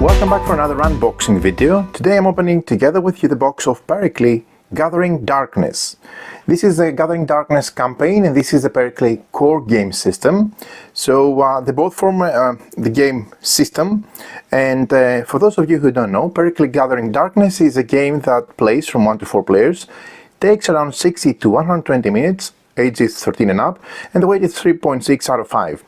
Welcome back for another unboxing video. Today I'm opening together with you the box of Pericle Gathering Darkness. This is the Gathering Darkness campaign and this is the Pericle core game system. So they both form the game system, and for those of you who don't know, Pericle Gathering Darkness is a game that plays from 1 to 4 players, takes around 60 to 120 minutes, age is 13 and up, and the weight is 3.6 out of 5.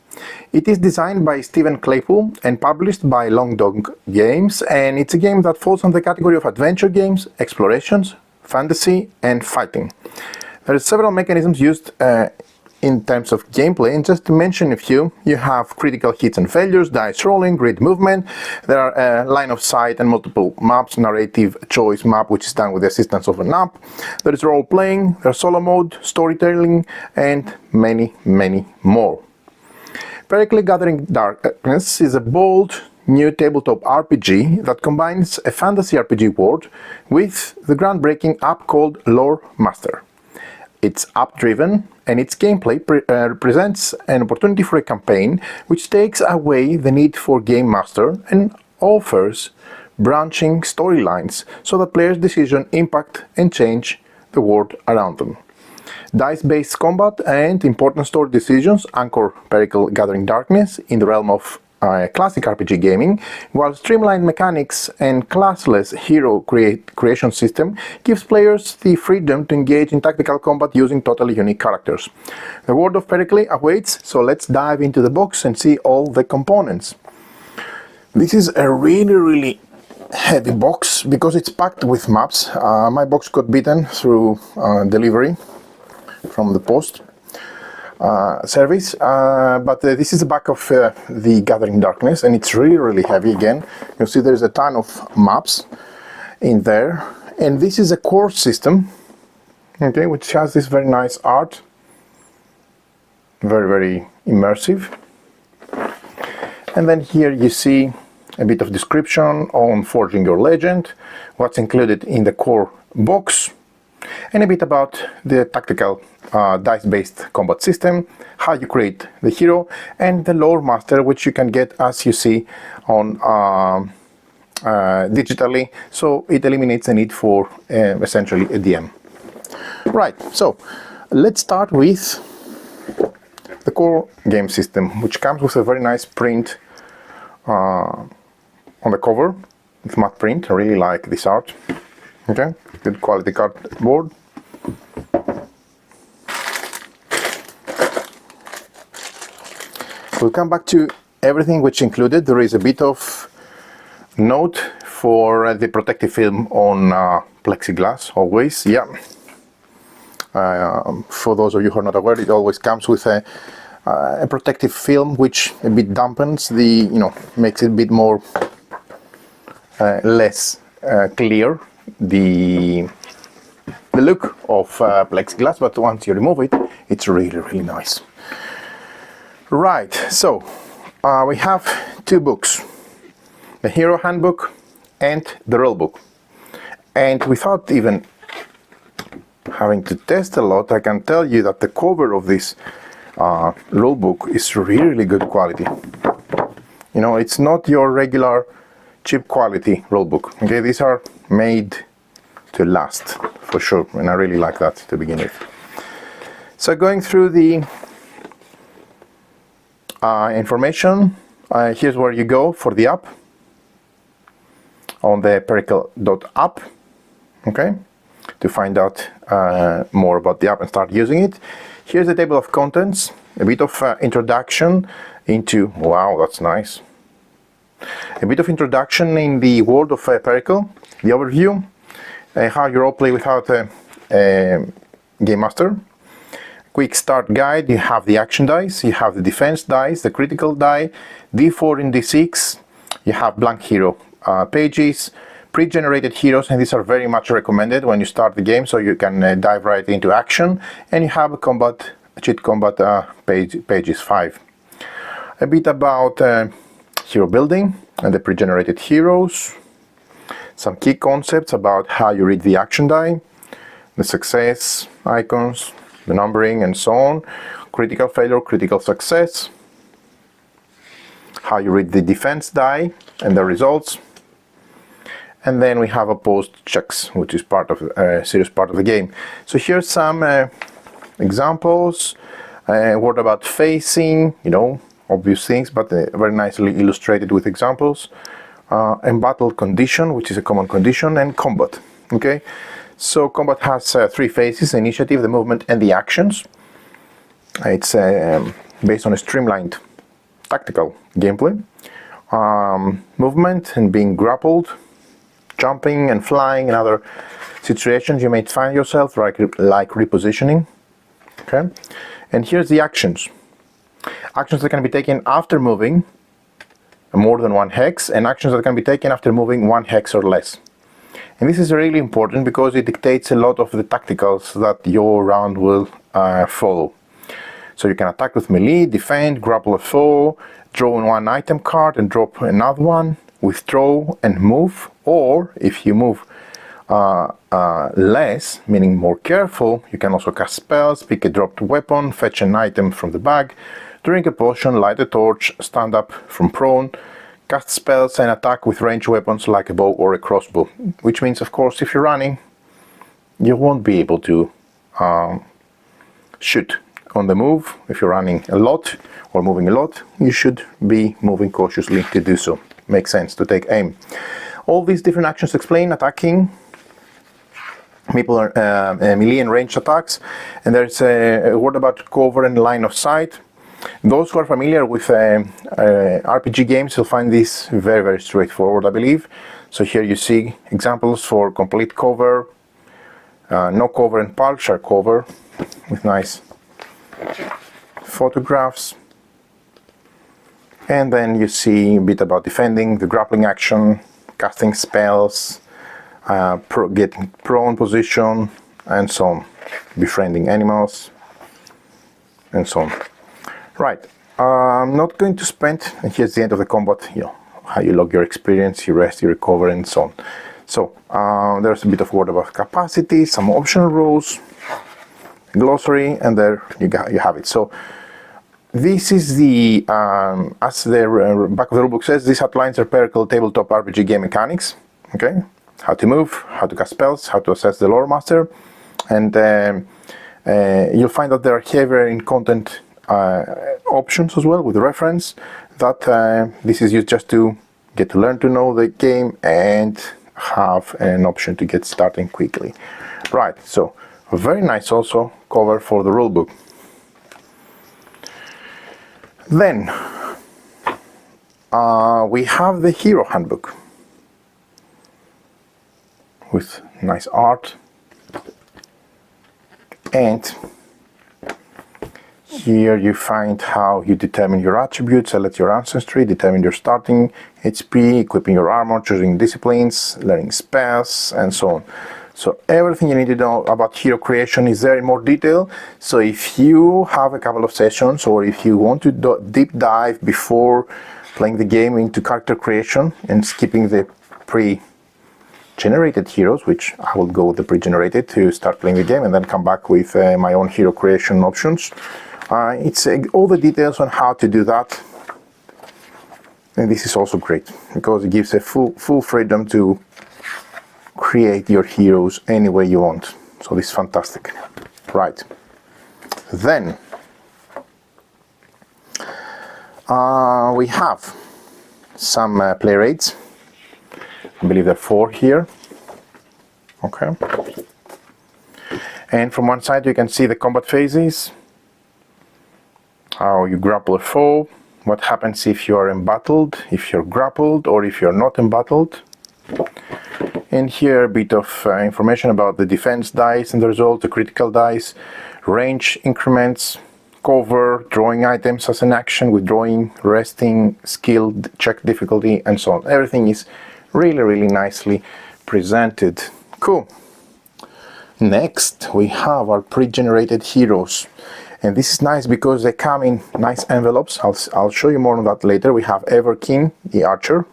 It is designed by Stephen Playful and published by Long Dog Games, and it's a game that falls on the category of adventure games, explorations, fantasy and fighting. There are several mechanisms used in terms of gameplay, and just to mention a few, you have critical hits and failures, dice rolling, grid movement, there are line of sight and multiple maps, narrative choice map which is done with the assistance of an app, there is role playing, there's solo mode, storytelling and many more. Pericle Gathering Darkness is a bold new tabletop RPG that combines a fantasy RPG world with the groundbreaking app called Lore Master. It's app-driven, and its gameplay represents an opportunity for a campaign which takes away the need for game master and offers branching storylines so that players' decisions impact and change the world around them. Dice-based combat and important story decisions anchor Pericle Gathering Darkness in the realm of classic RPG gaming, while streamlined mechanics and classless hero creation system gives players the freedom to engage in tactical combat using totally unique characters. The world of Pericle awaits, so let's dive into the box and see all the components. This is a really heavy box because it's packed with maps. My box got beaten through delivery from the post service, but this is the back of the Gathering Darkness, and it's really heavy. Again, you'll see there's a ton of maps in there, and this is a core system, okay, which has this very nice art, very immersive. And then here you see a bit of description on forging your legend, what's included in the core box, and a bit about the tactical dice-based combat system, how you create the hero, and the lore master, which you can get, as you see, on digitally, so it eliminates the need for essentially a DM. Right, so let's start with the core game system, which comes with a very nice print on the cover. It's matte print. I really like this art. Okay, good quality cardboard. We'll come back to everything which included. There is a bit of note for the protective film on plexiglass, always. Yeah. For those of you who are not aware, it always comes with a protective film which a bit dampens the, makes it a bit more less clear the look of plexiglass, but once you remove it, it's really nice. Right, so we have two books, the Hero Handbook and the Rule Book, and without even having to test a lot, I can tell you that the cover of this rule book is really good quality. It's not your regular cheap quality rule book. Okay, these are made to last for sure, and I really like that to begin with. So going through the information, here's where you go for the app on the pericle.app, okay, to find out more about the app and start using it. Here's the table of contents, a bit of introduction into, wow, that's nice, a bit of introduction in the world of Pericle, the overview, how you role play without a game master. Quick start guide, you have the action dice, you have the defense dice, the critical die, D4 and D6, you have blank hero pages, pre-generated heroes, and these are very much recommended when you start the game so you can dive right into action, and you have a combat, cheat combat pages 5. A bit about hero building and the pre-generated heroes, some key concepts about how you read the action die, the success icons, the numbering and so on, critical failure, critical success, how you read the defense die and the results. And then we have opposed checks, which is part of a serious part of the game. So here's some examples. What about facing, you know, obvious things, but very nicely illustrated with examples. Embattled condition, which is a common condition, and combat. Okay, so combat has three phases: the initiative, the movement, and the actions. It's based on a streamlined tactical gameplay. Movement and being grappled, jumping and flying, and other situations you may find yourself, like repositioning. Okay, and here's the actions. Actions that can be taken after moving more than one hex, and actions that can be taken after moving one hex or less. And this is really important because it dictates a lot of the tacticals that your round will follow. So you can attack with melee, defend, grapple a foe, draw one item card and drop another one, withdraw and move, or if you move less, meaning more careful, you can also cast spells, pick a dropped weapon, fetch an item from the bag, drink a potion, light a torch, stand up from prone, cast spells and attack with ranged weapons like a bow or a crossbow. Which means, of course, if you're running, you won't be able to shoot on the move. If you're running a lot or moving a lot, you should be moving cautiously to do so. Makes sense to take aim. All these different actions explain attacking, melee and ranged attacks, and there's a word about cover and line of sight. Those who are familiar with RPG games will find this very, very straightforward, I believe. So here you see examples for complete cover, no cover and partial cover, with nice photographs. And then you see a bit about defending, the grappling action, casting spells, getting prone position, and so on, befriending animals, and so on. Right, I'm not going to spend, and here's the end of the combat, you know, how you log your experience, you rest, you recover, and so on. So there's a bit of word about capacity, some optional rules, glossary, and there you have it. So this is the, as the back of the rulebook says, this outlines the Pericle tabletop RPG game mechanics. Okay, how to move, how to cast spells, how to assess the lore master, and you'll find that there are heavier in content options as well with reference, that this is used just to get to learn to know the game and have an option to get starting quickly. Right, so a very nice also cover for the rulebook. Then we have the hero handbook with nice art, and here you find how you determine your attributes, select your ancestry, determine your starting HP, equipping your armor, choosing disciplines, learning spells, and so on. So everything you need to know about hero creation is there in more detail. So if you have a couple of sessions, or if you want to deep dive before playing the game into character creation and skipping the pre-generated heroes, which I will go with the pre-generated to start playing the game and then come back with my own hero creation options. It's all the details on how to do that, and this is also great because it gives a full freedom to create your heroes any way you want. So this is fantastic. Right, then we have some play rates. I believe there are 4 here. Okay, and from one side you can see the combat phases, how you grapple a foe, what happens if you are embattled, if you're grappled, or if you're not embattled. And here a bit of information about the defense dice and the result, the critical dice, range increments, cover, drawing items as an action, withdrawing, resting, skill, check difficulty, and so on. Everything is really, really nicely presented. Cool. Next we have our pre-generated heroes. And this is nice because they come in nice envelopes. I'll show you more on that later. We have Everkeen, the archer.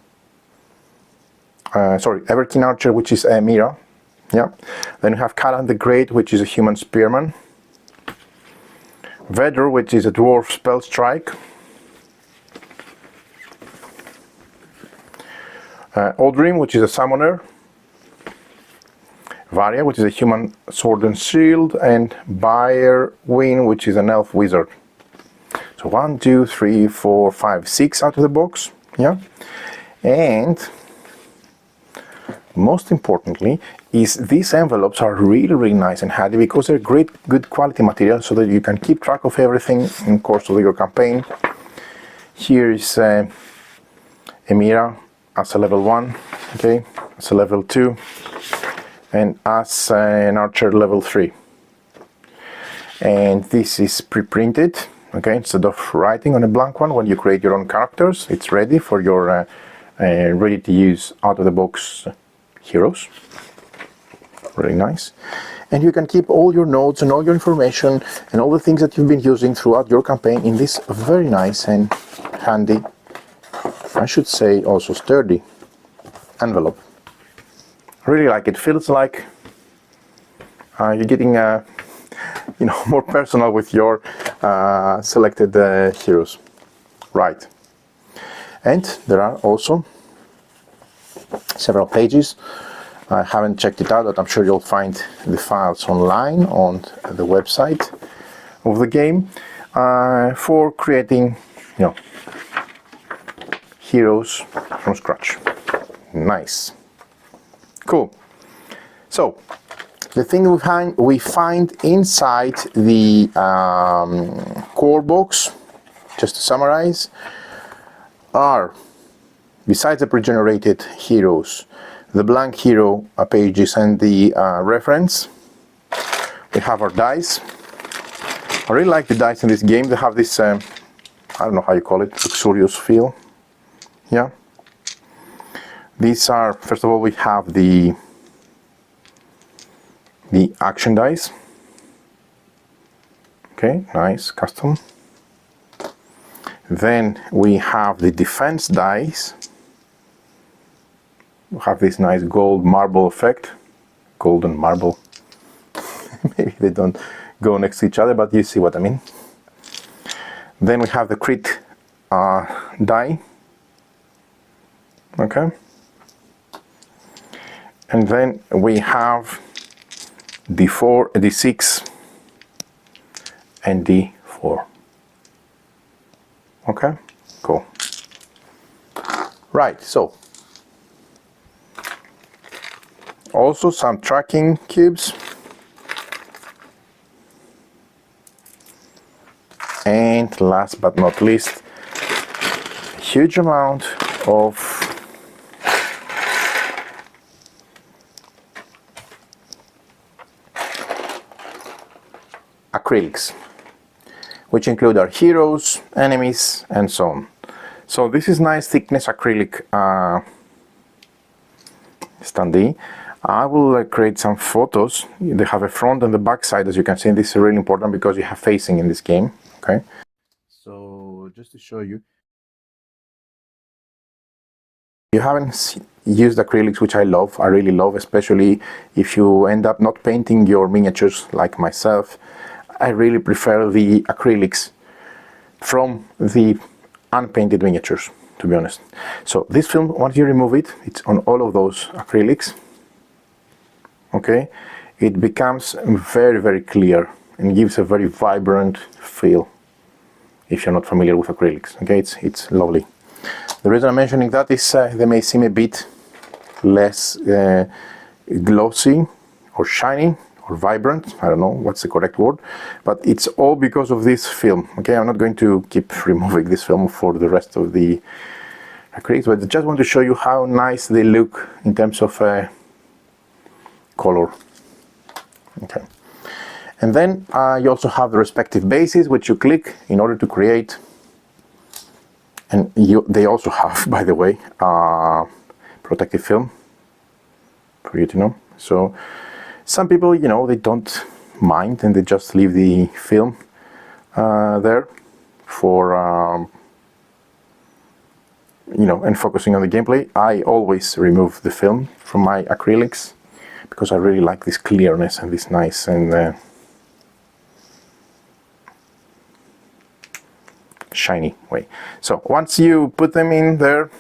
Everkeen archer, which is a Mira. Yeah. Then we have Kalan the Great, which is a human spearman. Vedor, which is a dwarf spell strike. Aldrim, which is a summoner, Varia, which is a human sword and shield, and Byrewin, which is an elf wizard. So 1, 2, 3, 4, 5, 6 out of the box, yeah. And most importantly is these envelopes are really nice and handy because they're good quality material, so that you can keep track of everything in the course of your campaign. Here is Emira as a level 1, okay, as a level 2, and as an archer level 3. And this is pre-printed, okay, instead of writing on a blank one. When you create your own characters, it's ready for your ready to use out of the box heroes. Really nice. And you can keep all your notes and all your information and all the things that you've been using throughout your campaign in this very nice and handy, I should say also sturdy, envelope. Really like it. Feels like you're getting you know, more personal with your selected heroes. Right. And there are also several pages. I haven't checked it out, but I'm sure you'll find the files online on the website of the game for creating, you know, heroes from scratch. Nice. Cool. So the thing we find inside the core box, just to summarize, are, besides the pre-generated heroes, the blank hero pages and the reference, we have our dice. I really like the dice in this game. They have this, I don't know how you call it, luxurious feel. Yeah. These are, first of all, we have the action dice. Okay, nice, custom. Then we have the defense dice. We have this nice gold marble effect. Golden marble. Maybe they don't go next to each other, but you see what I mean. Then we have the crit die. Okay. And then we have D4, D6 and D4. Okay, cool. Right, so also some tracking cubes and last but not least, a huge amount of acrylics, which include our heroes, enemies, and so on. So this is nice thickness acrylic standee. I will create some photos. They have a front and the back side, as you can see. This is really important because you have facing in this game. Okay. So just to show you, you haven't used acrylics, which I really love, especially if you end up not painting your miniatures like myself. I really prefer the acrylics from the unpainted miniatures, to be honest. So this film, once you remove it, it's on all of those acrylics. Okay, it becomes very clear and gives a very vibrant feel if you're not familiar with acrylics. Okay, it's lovely. The reason I'm mentioning that is they may seem a bit less glossy or shiny or vibrant, I don't know what's the correct word, but it's all because of this film. Okay, I'm not going to keep removing this film for the rest of the acrylics, but I just want to show you how nice they look in terms of color. Okay, and then you also have the respective bases which you click in order to create, and they also have, by the way, protective film for you to know. So some people, you know, they don't mind and they just leave the film there for you know, and focusing on the gameplay. I always remove the film from my acrylics because I really like this clearness and this nice and shiny way. So once you put them in there,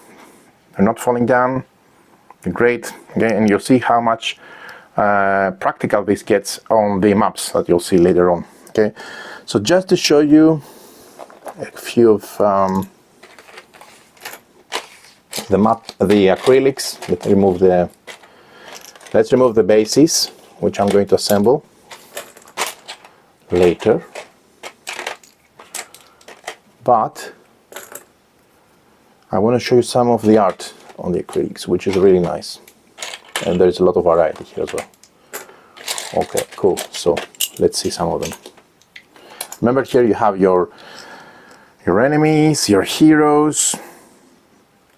they're not falling down, great. Okay, and you'll see how much practical this gets on the maps that you'll see later on. Okay, so just to show you a few of the acrylics. Let's remove the bases, which I'm going to assemble later. But I want to show you some of the art on the acrylics, which is really nice. And there is a lot of variety here as well. Okay, cool. So let's see some of them. Remember, here you have your enemies, your heroes.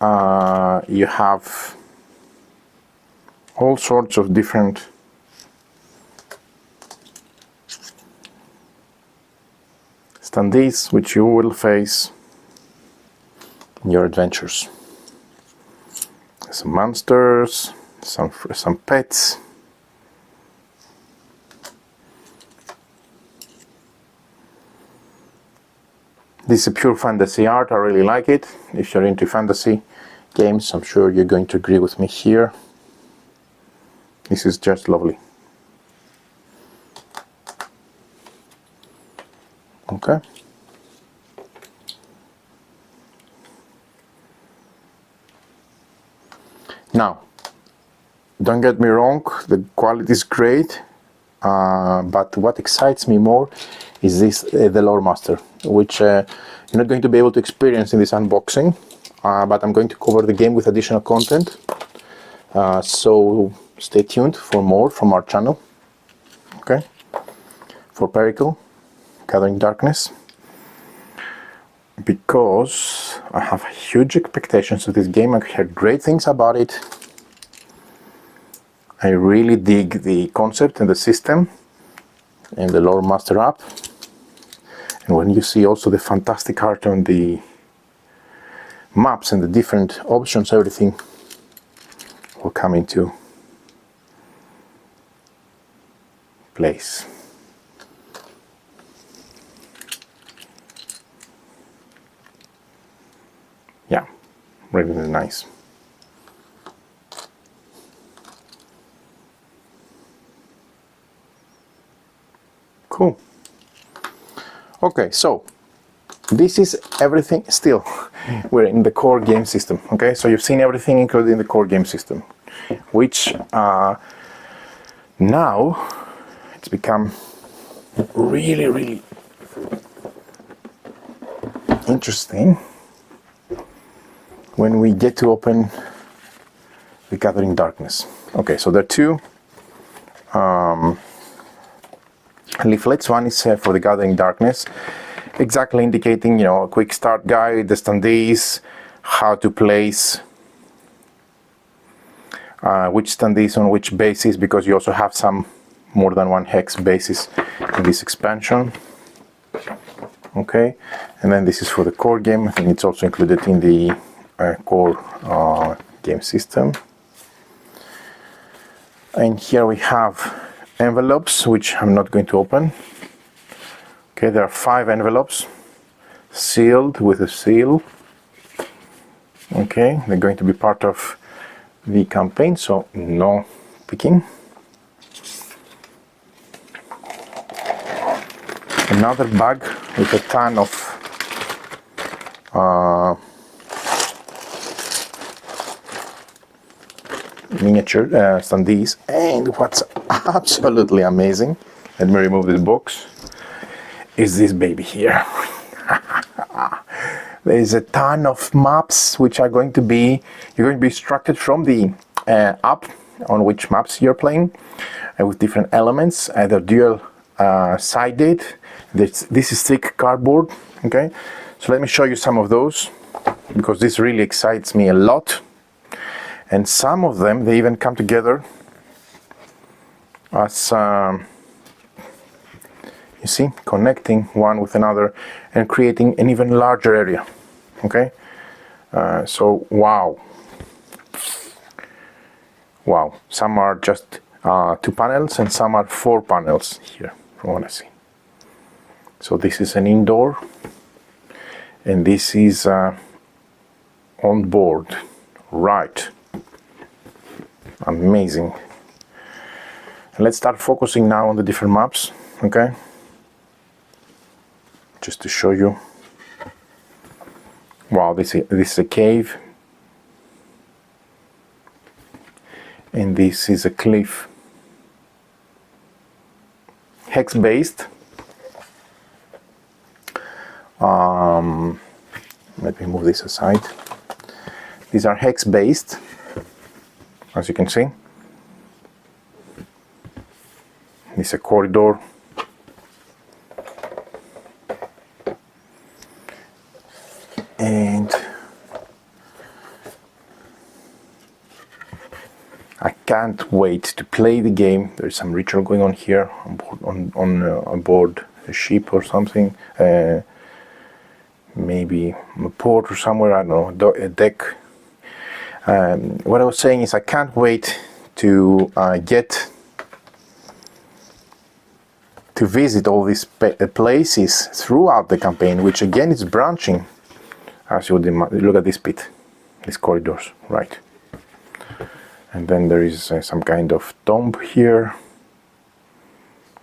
You have all sorts of different standees which you will face in your adventures. Some monsters, some pets. This is a pure fantasy art. I really like it. If you're into fantasy games, I'm sure you're going to agree with me here. This is just lovely. Okay. Now, don't get me wrong, the quality is great, but what excites me more is this, the Lore Master, which you're not going to be able to experience in this unboxing, but I'm going to cover the game with additional content, so stay tuned for more from our channel, okay, for Pericle Gathering Darkness, because I have huge expectations of this game. I've heard great things about it. I really dig the concept and the system and the Lore Master app. And when you see also the fantastic art on the maps and the different options, everything will come into place. Yeah, really, really nice. Cool. Okay, so this is everything. Still, we're in the core game system. Okay, so you've seen everything included in the core game system, which now it's become really, really interesting when we get to open the Gathering Darkness. Okay, so there are two leaflets. One is for the Gathering Darkness, exactly indicating, you know, a quick start guide, the standees, how to place which standees on which bases, because you also have some more than one hex bases in this expansion. Okay, and then this is for the core game. I think it's also included in the core game system. And here we have envelopes, which I'm not going to open. Okay, there are 5 envelopes sealed with a seal. Okay, they're going to be part of the campaign, so no picking. Another bag with a ton of miniature standees, and what's absolutely amazing, let me remove this box, is this baby here. There is a ton of maps which are going to be, you're going to be instructed from the app on which maps you're playing, with different elements, either dual sided. This is thick cardboard. Okay, so let me show you some of those, because this really excites me a lot. And some of them, they even come together as you see, connecting one with another and creating an even larger area. Okay, so wow, some are just 2 panels and some are 4 panels here from what I see. So this is an indoor, and this is on board, right? amazing. And let's start focusing now on the different maps, okay? Just to show you. Wow, this is a cave. And this is a cliff. Hex based. Let me move this aside. These are hex based, as you can see. This is a corridor. And I can't wait to play the game. There's some ritual going on here on board a ship or something. Maybe a port or somewhere, I don't know, a deck. What I was saying is I can't wait to get to visit all these places throughout the campaign, which again is branching. As you would look at this pit, these corridors, right? And then there is some kind of tomb here.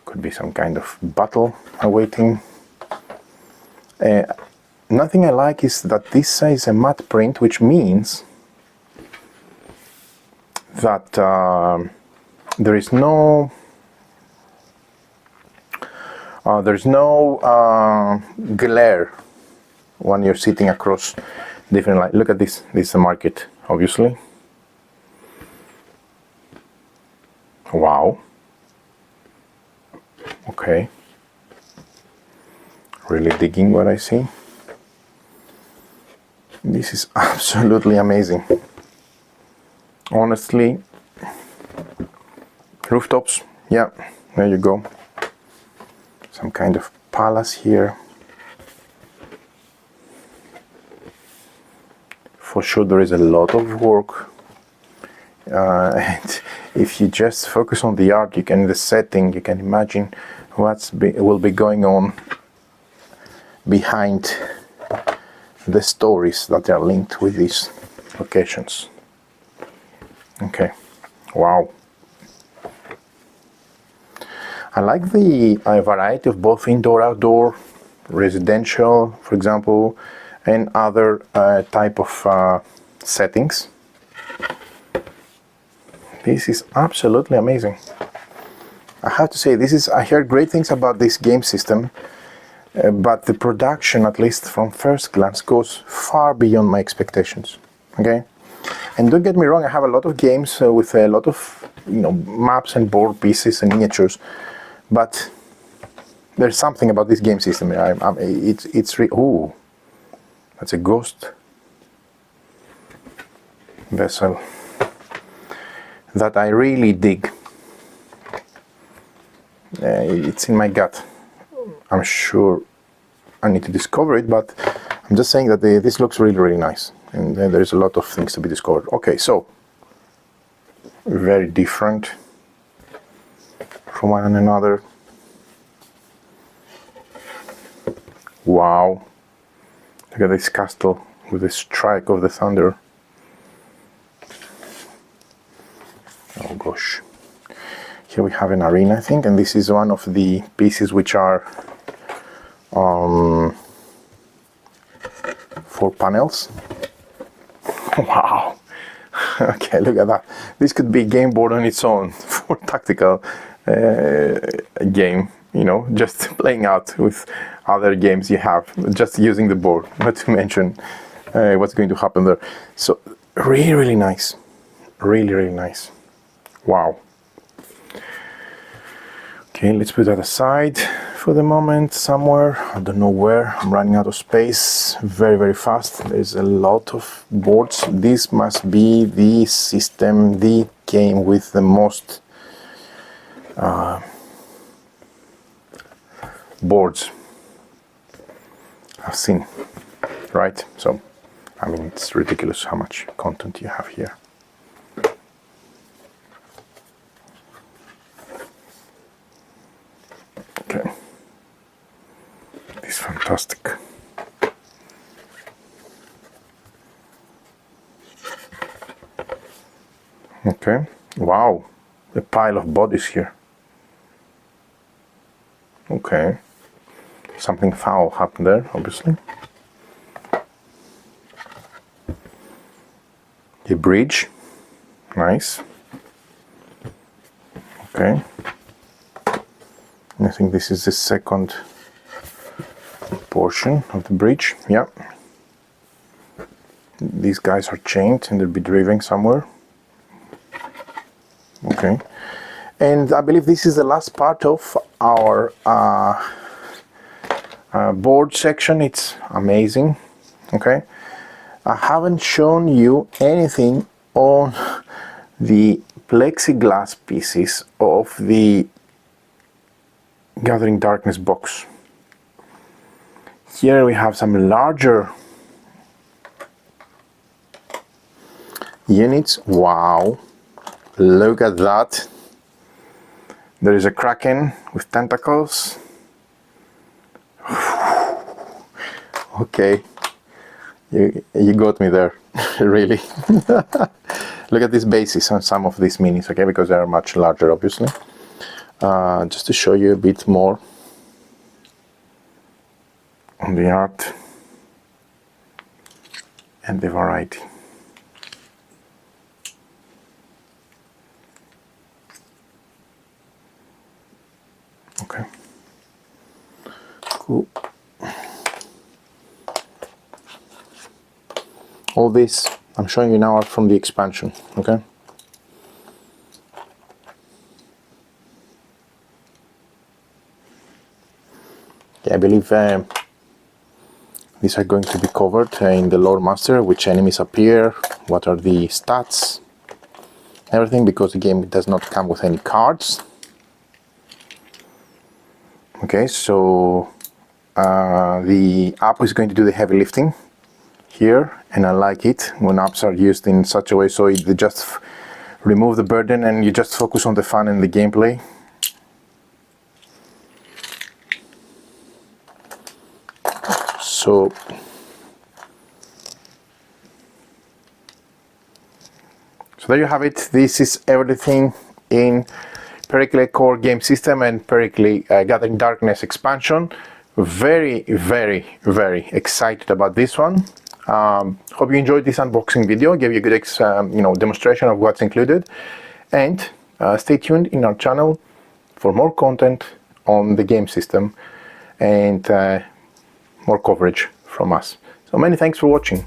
Could be some kind of battle awaiting. Nothing I like is that this is a matte print, which means that there is no glare when you're sitting across different lines. Look at this. This is a market, obviously. Wow. Okay. Really digging what I see. This is absolutely amazing. Honestly, rooftops, yeah, there you go. Some kind of palace here. For sure there is a lot of work. And if you just focus on the art, the setting, you can imagine will be going on behind the stories that are linked with these locations. Okay, wow. I like the variety of both indoor, outdoor, residential, for example, and other type of settings. This is absolutely amazing. I have to say, I heard great things about this game system, but the production, at least from first glance, goes far beyond my expectations. Okay, and don't get me wrong, I have a lot of games with a lot of maps and board pieces and miniatures, but there's something about this game system. Ooh, that's a ghost vessel that I really dig. It's in my gut. I'm sure I need to discover it, but I'm just saying that this looks really, really nice, and there's a lot of things to be discovered. Okay, so very different from one another. Wow, look at this castle with the strike of the thunder. Oh gosh. Here we have an arena, I think, and this is one of the pieces which are 4 panels. Wow. Okay, look at that. This could be a game board on its own for tactical game, just playing out with other games you have, just using the board, not to mention what's going to happen there. So really, really nice. Really, really nice. Wow. Okay, let's put that aside for the moment somewhere. I don't know where. I'm running out of space very, very fast. There's a lot of boards. This must be the system, the game with the most boards I've seen, right? So, I mean, it's ridiculous how much content you have here. Okay, this is fantastic. Okay, Wow, a pile of bodies here. Okay, something foul happened there, obviously. A bridge, nice. Okay, I think this is the second portion of the bridge. Yeah, these guys are chained and they'll be driving somewhere. Okay, and I believe this is the last part of our board section. It's amazing. Okay, I haven't shown you anything on the plexiglass pieces of the Gathering Darkness box. Here we have some larger units. Wow, look at that. There is a kraken with tentacles. Okay, you got me there. Really. Look at these bases on some of these minis, okay, because they are much larger, obviously. Just to show you a bit more on the art and the variety. Okay, cool. All this I'm showing you now are from the expansion, okay? Yeah, I believe these are going to be covered in the lore master, which enemies appear, what are the stats, everything, because the game does not come with any cards. Okay, so the app is going to do the heavy lifting here, and I like it when apps are used in such a way so they just remove the burden and you just focus on the fun and the gameplay. So there you have it. This is everything in Pericle core game system and Pericle Gathering Darkness expansion. Very, very, very excited about this one. Hope you enjoyed this unboxing video. Gave you a good demonstration of what's included, and stay tuned in our channel for more content on the game system and more coverage from us. So many thanks for watching.